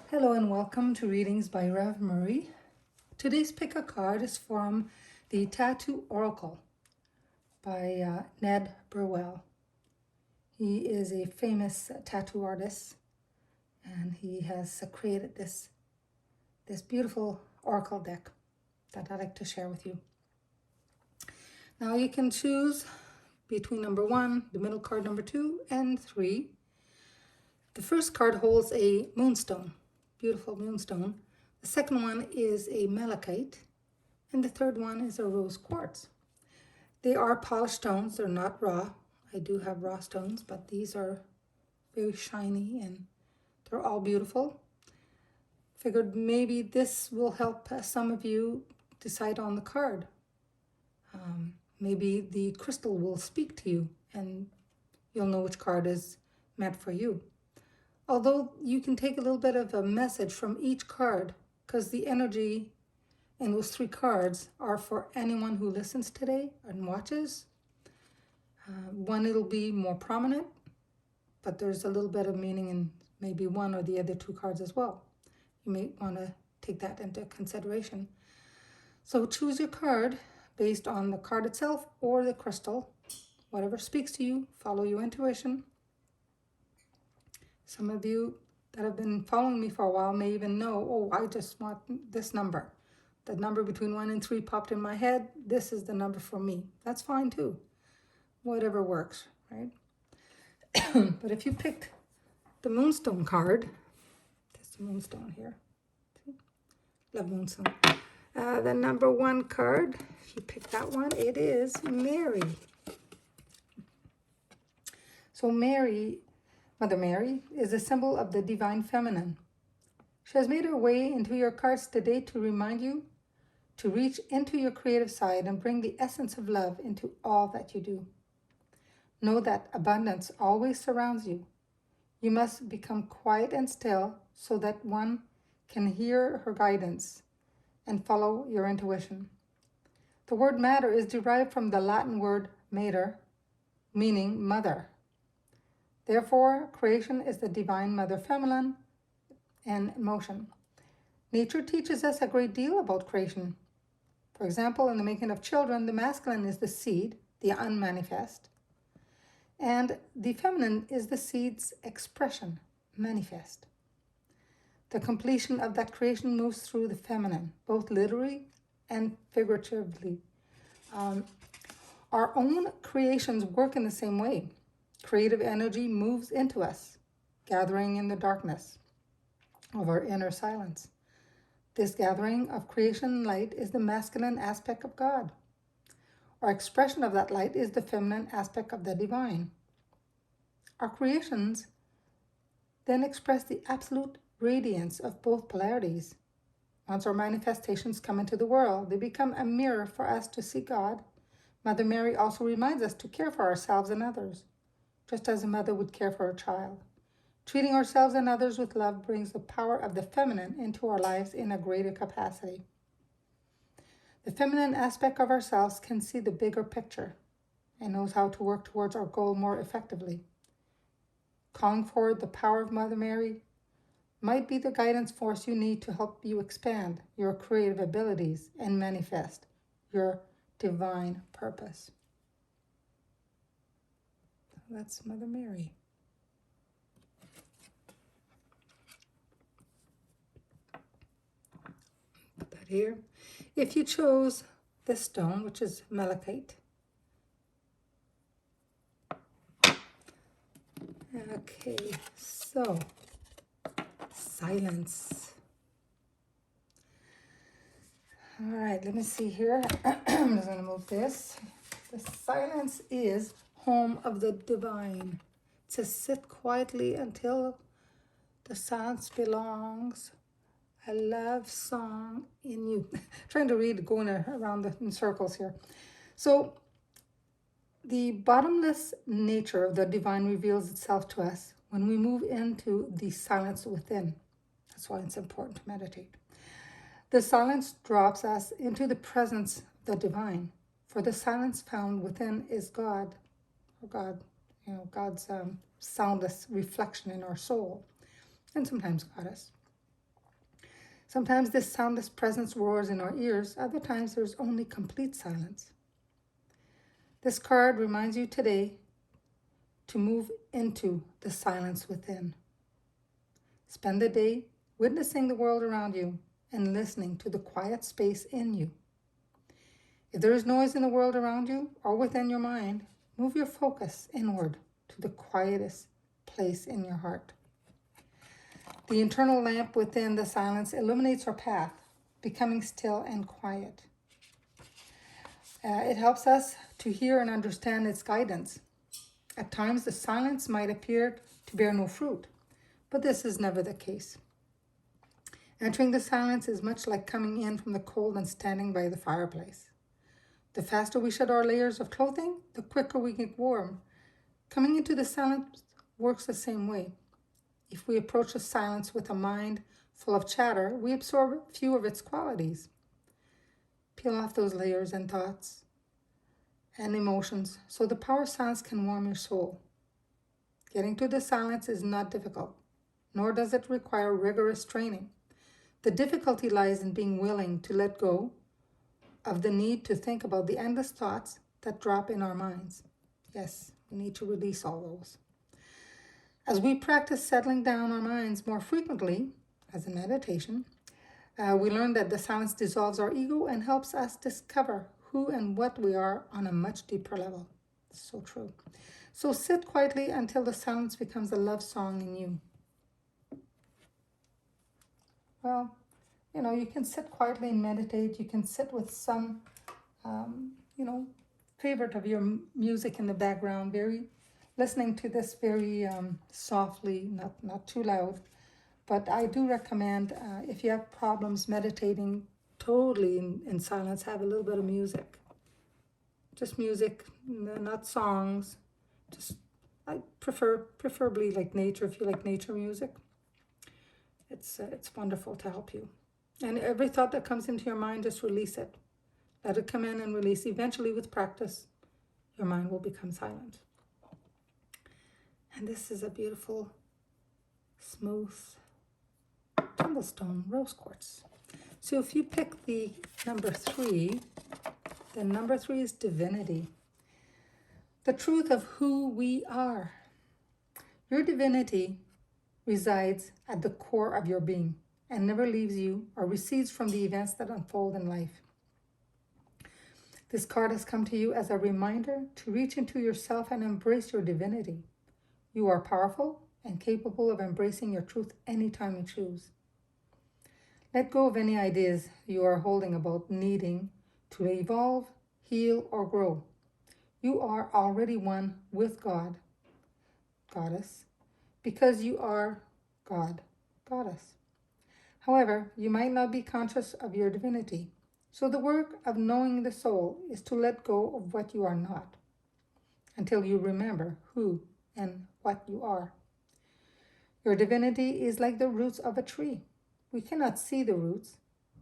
Hello and welcome to Readings by Rev Murray. Today's pick a card is from the Tattoo Oracle by Ned Burwell. He is a famous tattoo artist and he has created this beautiful oracle deck that I'd like to share with you. Now you can choose between number 1, the middle card number 2, and 3. The first card holds a moonstone, beautiful moonstone. The second one is a malachite, and the third one is a rose quartz. They are polished stones, they're not raw. I do have raw stones, but these are very shiny and they're all beautiful. Figured maybe this will help some of you decide on the card. Maybe the crystal will speak to you and you'll know which card is meant for you. Although you can take a little bit of a message from each card, because the energy in those 3 cards are for anyone who listens today and watches. One, it'll be more prominent, but there's a little bit of meaning in maybe one or the other 2 cards as well. You may want to take that into consideration. So choose your card based on the card itself or the crystal. Whatever speaks to you, follow your intuition. Some of you that have been following me for a while may even know, oh, I just want this number. The number between 1 and 3 popped in my head. This is the number for me. That's fine too. Whatever works, right? But if you picked the moonstone card, there's the moonstone here. Love moonstone. The number 1 card, if you pick that one, it is Mary. So Mary, Mother Mary, is a symbol of the divine feminine. She has made her way into your cards today to remind you to reach into your creative side and bring the essence of love into all that you do. Know that abundance always surrounds you. You must become quiet and still so that one can hear her guidance and follow your intuition. The word matter is derived from the Latin word mater, meaning mother. Therefore, creation is the divine mother feminine and motion. Nature teaches us a great deal about creation. For example, in the making of children, the masculine is the seed, the unmanifest, and the feminine is the seed's expression, manifest. The completion of that creation moves through the feminine, both literally and figuratively. Our own creations work in the same way. Creative energy moves into us, gathering in the darkness of our inner silence. This gathering of creation light is the masculine aspect of God. Our expression of that light is the feminine aspect of the divine. Our creations then express the absolute radiance of both polarities. Once our manifestations come into the world, they become a mirror for us to see God. Mother Mary also reminds us to care for ourselves and others, just as a mother would care for a child. Treating ourselves and others with love brings the power of the feminine into our lives in a greater capacity. The feminine aspect of ourselves can see the bigger picture and knows how to work towards our goal more effectively. Calling forward the power of Mother Mary might be the guidance force you need to help you expand your creative abilities and manifest your divine purpose. That's Mother Mary. Put that here. If you chose this stone, which is malachite, okay, so silence. All right, let me see here. I'm just going to move this. The silence is home of the divine. It says, sit quietly until the silence belongs a love song in you. Trying to read, going around in circles here. So the bottomless nature of the divine reveals itself to us when we move into the silence within. That's why it's important to meditate. The silence drops us into the presence of the divine. For the silence found within is God, or God, God's soundless reflection in our soul, and sometimes Goddess. Sometimes this soundless presence roars in our ears, other times there's only complete silence. This card reminds you today to move into the silence within. Spend the day witnessing the world around you and listening to the quiet space in you. If there is noise in the world around you or within your mind, move your focus inward to the quietest place in your heart. The internal lamp within the silence illuminates our path, becoming still and quiet. It helps us to hear and understand its guidance. At times, the silence might appear to bear no fruit, but this is never the case. Entering the silence is much like coming in from the cold and standing by the fireplace. The faster we shed our layers of clothing, the quicker we get warm. Coming into the silence works the same way. If we approach the silence with a mind full of chatter, we absorb few of its qualities. Peel off those layers and thoughts and emotions so the power of silence can warm your soul. Getting to the silence is not difficult, nor does it require rigorous training. The difficulty lies in being willing to let go of the need to think about the endless thoughts that drop in our minds. Yes, we need to release all those. As we practice settling down our minds more frequently, as a meditation, we learn that the silence dissolves our ego and helps us discover who and what we are on a much deeper level. So true. So sit quietly until the silence becomes a love song in you. Well, you can sit quietly and meditate. You can sit with some, favorite of your music in the background, listening to this very softly, not too loud. But I do recommend, if you have problems meditating totally in silence, have a little bit of music. Just music, not songs. I preferably like nature, if you like nature music. It's wonderful to help you. And every thought that comes into your mind, just release it. Let it come in and release. Eventually, with practice, your mind will become silent. And this is a beautiful, smooth tumblestone rose quartz. So if you pick the number 3, then number 3 is divinity. The truth of who we are. Your divinity resides at the core of your being and never leaves you or recedes from the events that unfold in life. This card has come to you as a reminder to reach into yourself and embrace your divinity. You are powerful and capable of embracing your truth anytime you choose. Let go of any ideas you are holding about needing to evolve, heal, or grow. You are already one with God, Goddess, because you are God, Goddess. However, you might not be conscious of your divinity. So the work of knowing the soul is to let go of what you are not until you remember who and what you are. Your divinity is like the roots of a tree. We cannot see the roots,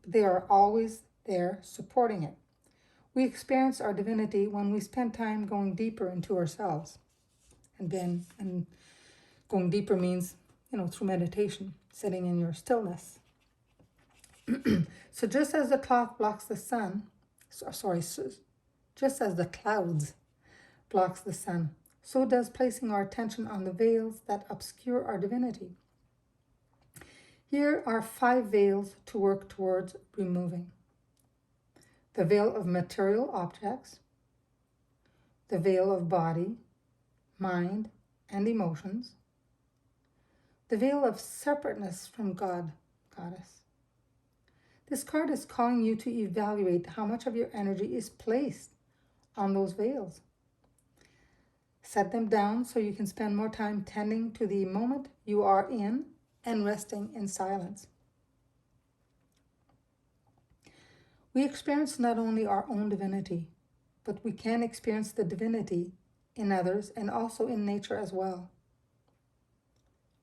but they are always there supporting it. We experience our divinity when we spend time going deeper into ourselves. And going deeper means, through meditation, sitting in your stillness. So just as the cloth blocks the sun, just as the clouds blocks the sun, so does placing our attention on the veils that obscure our divinity. Here are 5 veils to work towards removing. The veil of material objects, the veil of body, mind, and emotions, the veil of separateness from God, Goddess. This card is calling you to evaluate how much of your energy is placed on those veils. Set them down so you can spend more time tending to the moment you are in and resting in silence. We experience not only our own divinity, but we can experience the divinity in others and also in nature as well.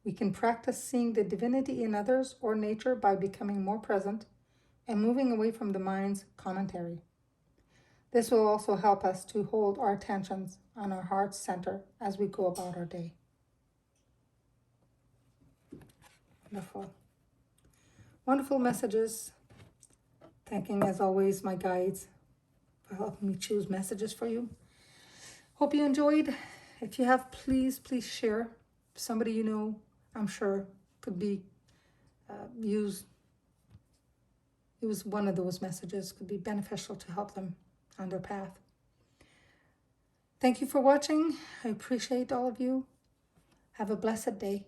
We can practice seeing the divinity in others or nature by becoming more present and moving away from the mind's commentary. This will also help us to hold our attentions on our heart's center as we go about our day. Wonderful. Wonderful messages. Thanking, as always, my guides for helping me choose messages for you. Hope you enjoyed. If you have, please share. Somebody you know, I'm sure, could be use one of those messages, could be beneficial to help them on their path. Thank you for watching. I appreciate all of you. Have a blessed day.